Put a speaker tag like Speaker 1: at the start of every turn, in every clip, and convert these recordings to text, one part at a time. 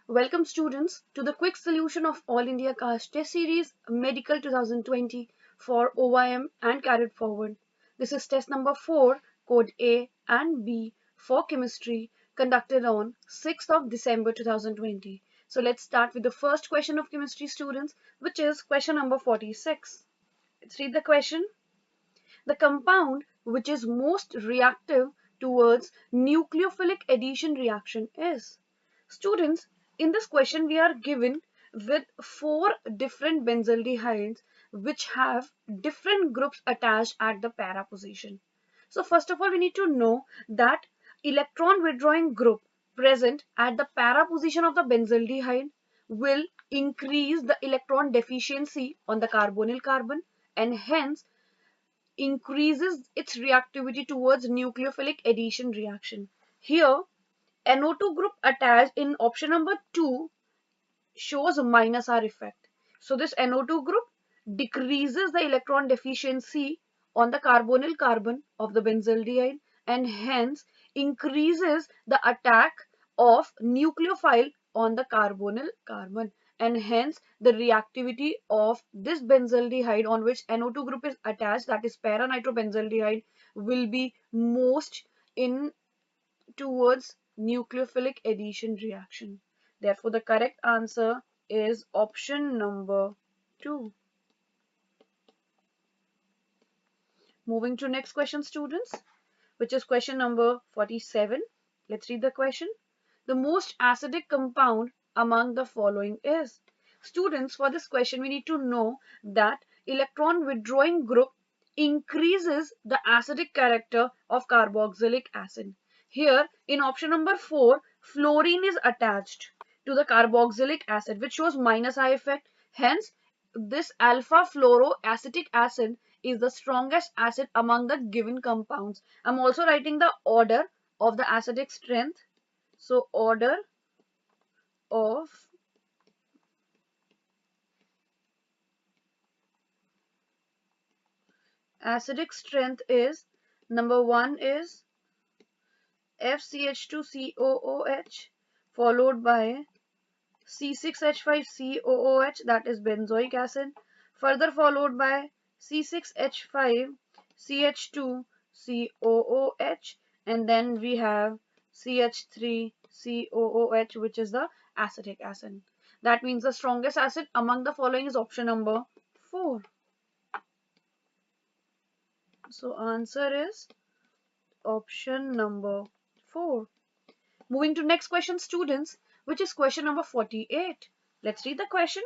Speaker 1: Welcome students to the quick solution of All India Caste Test Series Medical 2020 for OYM and carried forward. This is test number 4, code A and B for chemistry conducted on 6th of December 2020. So let's start with the first question of chemistry students, which is question number 46. Let's read the question. The compound which is most reactive towards nucleophilic addition reaction is. Students, in this question we are given with four different benzaldehydes which have different groups attached at the para position. So first of all we need to know that electron withdrawing group present at the para position of the benzaldehyde will increase the electron deficiency on the carbonyl carbon and hence increases its reactivity towards nucleophilic addition reaction. Here, NO2 group attached in option number 2 shows a minus R effect. So this NO2 group decreases the electron deficiency on the carbonyl carbon of the benzaldehyde and hence increases the attack of nucleophile on the carbonyl carbon and hence the reactivity of this benzaldehyde on which NO2 group is attached, that is para-nitrobenzaldehyde, will be most in towards nucleophilic addition reaction. Therefore, the correct answer is option number 2. Moving to next question, students, which is question number 47. Let's read the question. The most acidic compound among the following is. Students, for this question, we need to know that electron withdrawing group increases the acidic character of carboxylic acid. Here, in option number 4, fluorine is attached to the carboxylic acid, which shows minus I effect. Hence, this alpha fluoroacetic acid is the strongest acid among the given compounds. I'm also writing the order of the acidic strength. So, order of acidic strength is number 1 is FCH2COOH followed by C6H5COOH, that is benzoic acid, further followed by C6H5CH2COOH, and then we have CH3COOH, which is the acetic acid. That means the strongest acid among the following is option number 4. So answer is option number 4. Moving to next question, students, which is question number 48. Let's read the question.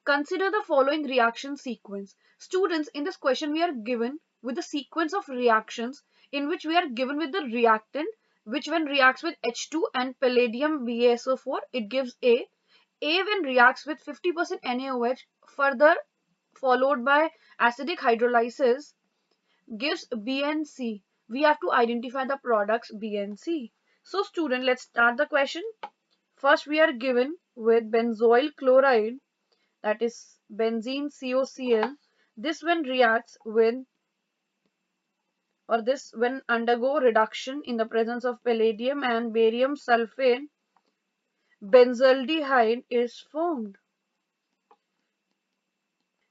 Speaker 1: Consider the following reaction sequence. Students, in this question we are given with the sequence of reactions in which we are given with the reactant which when reacts with H2 and palladium BaSO4 it gives A. A when reacts with 50% NaOH further followed by acidic hydrolysis gives B and C. We have to identify the products B and C. So student, let's start the question. First we are given with benzoyl chloride, that is benzene COCl. This when reacts with this when undergo reduction in the presence of palladium and barium sulfate, benzaldehyde is formed.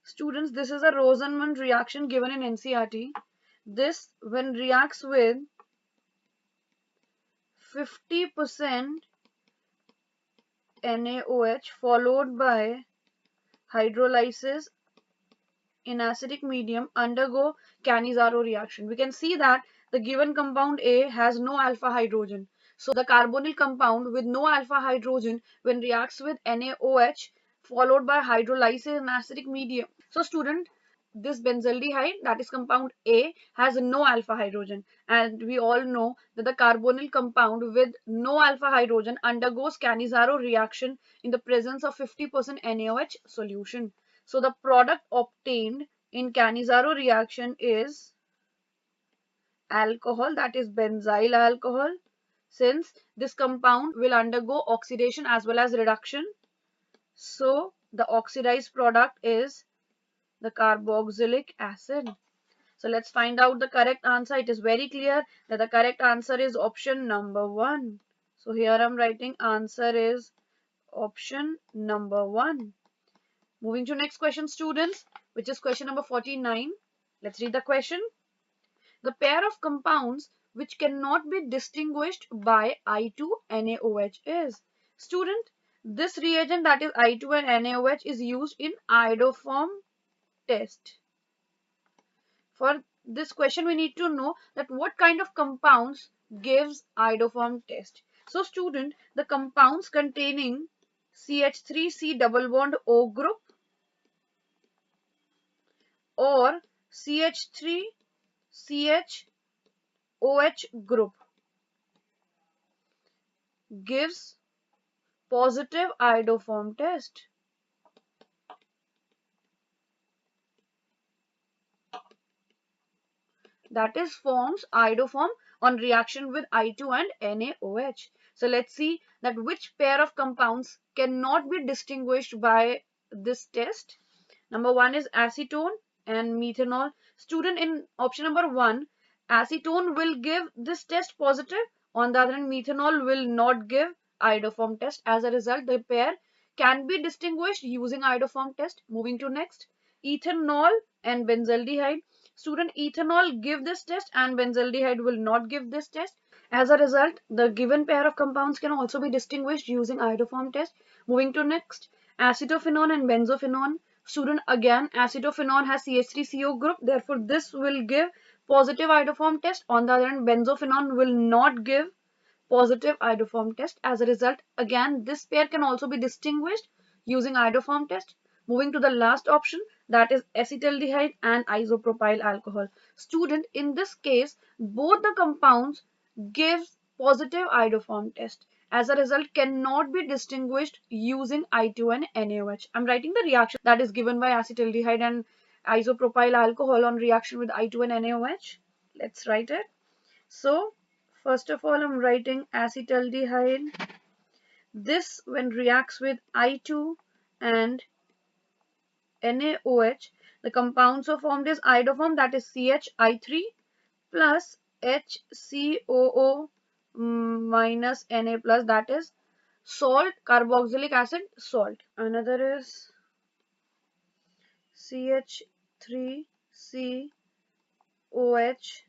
Speaker 1: Students, this is a Rosenmund reaction given in NCERT. This when reacts with 50% NaOH followed by hydrolysis in acidic medium undergo Cannizzaro reaction. We can see that the given compound A has no alpha hydrogen. So the carbonyl compound with no alpha hydrogen when reacts with NaOH followed by hydrolysis in acidic medium. So student, this benzaldehyde, that is compound A, has no alpha hydrogen, and we all know that the carbonyl compound with no alpha hydrogen undergoes Cannizzaro reaction in the presence of 50% NaOH solution. So the product obtained in Cannizzaro reaction is alcohol, that is benzyl alcohol. Since this compound will undergo oxidation as well as reduction, so the oxidized product is the carboxylic acid. So let's find out the correct answer. It is very clear that the correct answer is option number 1. So here I'm writing answer is option number 1. Moving to next question, students, which is question number 49. Let's read the question. The pair of compounds which cannot be distinguished by I2NaOH is. Student, this reagent, that is I2 and NaOH, is used in iodoform test. For this question, we need to know that what kind of compounds gives iodoform test. So student, the compounds containing CH3C double bond O group or CH3CHOH group gives positive iodoform test. That is forms iodoform on reaction with I2 and NaOH. So let's see that which pair of compounds cannot be distinguished by this test. Number 1 is acetone and methanol. Student, in option number 1, acetone will give this test positive. On the other hand, methanol will not give iodoform test. As a result, the pair can be distinguished using iodoform test. Moving to next, ethanol and benzaldehyde. Student, ethanol give this test and benzaldehyde will not give this test. As a result, the given pair of compounds can also be distinguished using iodoform test. Moving to next, acetophenone and benzophenone. Student, again, acetophenone has CH3CO group, therefore this will give positive iodoform test. On the other hand, benzophenone will not give positive iodoform test. As a result, again, this pair can also be distinguished using iodoform test. Moving to the last option, that is acetaldehyde and isopropyl alcohol. Student, in this case, both the compounds gives positive iodoform test. As a result, cannot be distinguished using I2 and NaOH. I'm writing the reaction that is given by acetaldehyde and isopropyl alcohol on reaction with I2 and NaOH. Let's write it. So, first of all, I'm writing acetaldehyde. This, when reacts with I2 and NaOH, the compounds are formed is iodoform, that is CHI3 plus HCOO minus Na plus, that is salt, carboxylic acid, salt. Another is CH3COH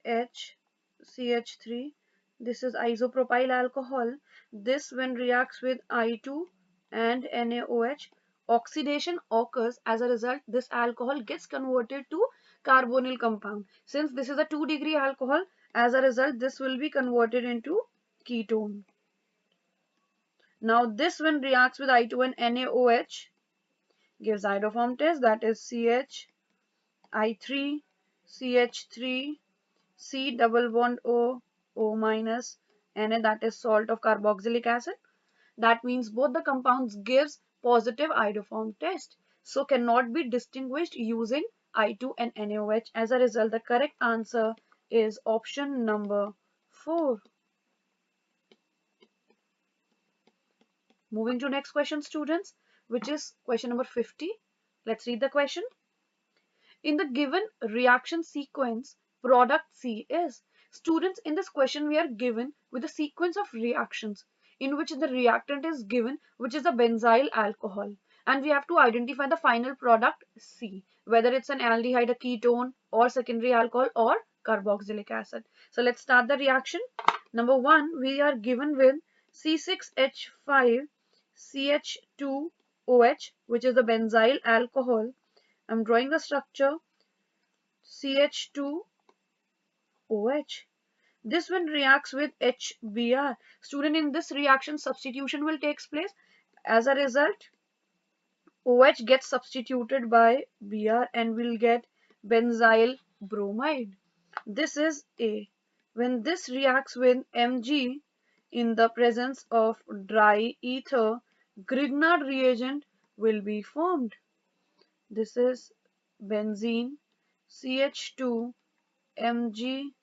Speaker 1: HCH3. This is isopropyl alcohol. This, when reacts with I2 and NaOH, oxidation occurs. As a result, this alcohol gets converted to carbonyl compound. Since this is a 2-degree alcohol, as a result, this will be converted into ketone. Now this, when reacts with I2 and NaOH, gives iodoform test, that is CHI3, CH3, C double bond O, O minus, Na, that is salt of carboxylic acid. That means both the compounds gives positive iodoform test. So cannot be distinguished using I2 and NaOH. As a result, the correct answer is option number 4. Moving to next question, students, which is question number 50. Let's read the question. In the given reaction sequence, product C is. Students, in this question we are given with a sequence of reactions in which the reactant is given, which is a benzyl alcohol, and we have to identify the final product C, whether it's an aldehyde, a ketone, or secondary alcohol, or carboxylic acid. So let's start the reaction. Number 1, we are given with C6H5CH2OH, which is the benzyl alcohol. I'm drawing the structure CH2OH. This one reacts with HBr. Student, in this reaction substitution will take place. As a result, OH gets substituted by Br and will get benzyl bromide. This is A. When this reacts with Mg in the presence of dry ether, Grignard reagent will be formed. This is benzene CH2 Mg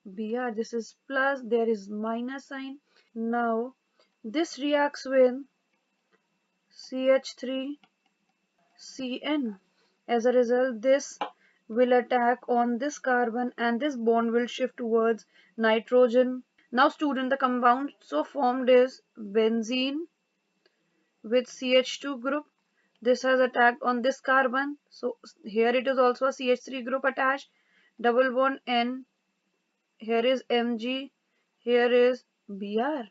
Speaker 1: Br. This is plus, there is minus sign. Now this reacts with CH3 Cn. As a result, this will attack on this carbon and this bond will shift towards nitrogen. Now student, the compound so formed is benzene with CH2 group. This has attacked on this carbon. So here it is also a CH3 group attached. Double bond N. Here is Mg. Here is Br.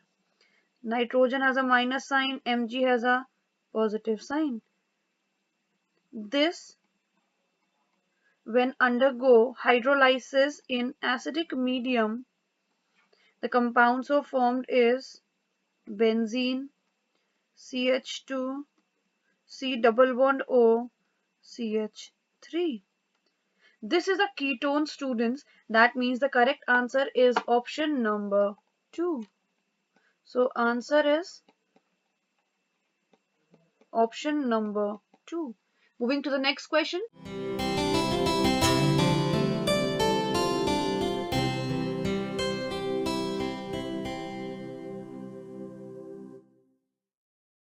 Speaker 1: Nitrogen has a minus sign. Mg has a positive sign. This, when undergo hydrolysis in acidic medium, the compound so formed is benzene, CH2, C double bond O, CH3. This is a ketone, students. That means the correct answer is option number 2. So answer is option number 2. Moving to the next question.